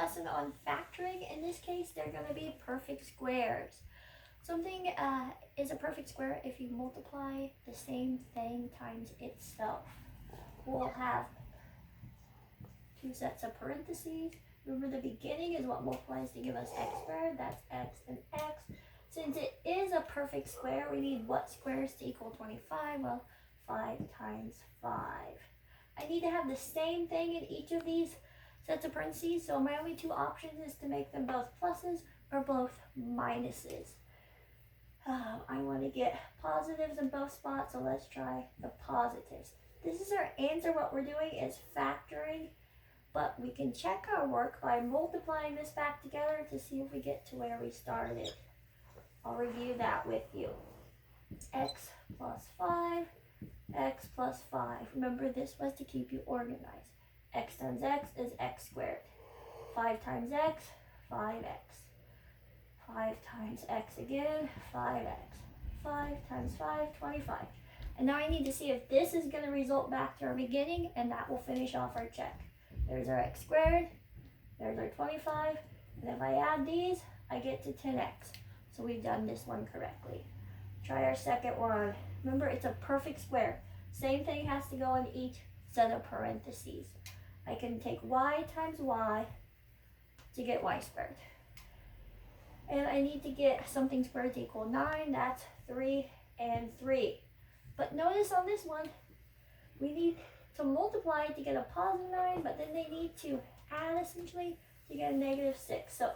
lesson on factoring. In this case, they're going to be perfect squares. Something is a perfect square if you multiply the same thing times itself. We'll have two sets of parentheses. Remember, the beginning is what multiplies to give us x squared. That's x and x. Since it is a perfect square, we need what squares to equal 25? Well, 5 times 5. I need to have the same thing in each of these sets of parentheses, so my only two options is to make them both pluses or both minuses. I want to get positives in both spots, so let's try the positives. This is our answer. What we're doing is factoring, but we can check our work by multiplying this back together to see if we get to where we started. I'll review that with you. X plus 5, x plus 5. Remember, this was to keep you organized. X times x is x squared. 5 times x, 5x. 5 times x again, 5x. 5 times 5, 25. And now I need to see if this is going to result back to our beginning, and that will finish off our check. There's our x squared, there's our 25, and if I add these, I get to 10x. So we've done this one correctly. Try our second one. Remember, it's a perfect square. Same thing has to go in each set of parentheses. I can take y times y to get y squared. And I need to get something squared to equal 9. That's 3 and 3. But notice on this one, we need to multiply to get a positive 9, but then they need to add essentially to get a negative 6. So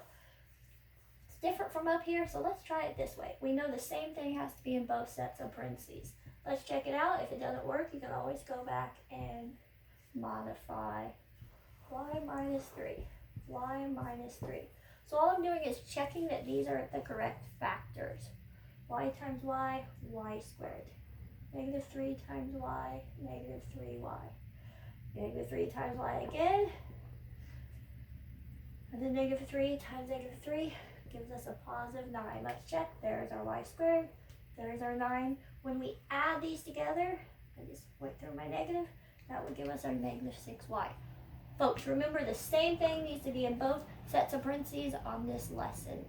it's different from up here, so let's try it this way. We know the same thing has to be in both sets of parentheses. Let's check it out. If it doesn't work, you can always go back and modify y minus 3. Y minus 3. So all I'm doing is checking that these are the correct factors. Y times y, y squared. Negative 3 times y, negative 3y. Negative 3 times y again. And then negative 3 times negative 3 gives us a positive 9. Let's check. There's our y squared. There's our 9. When we add these together, I just went through my negative, that would give us our negative 6y. Folks, remember the same thing needs to be in both sets of parentheses on this lesson.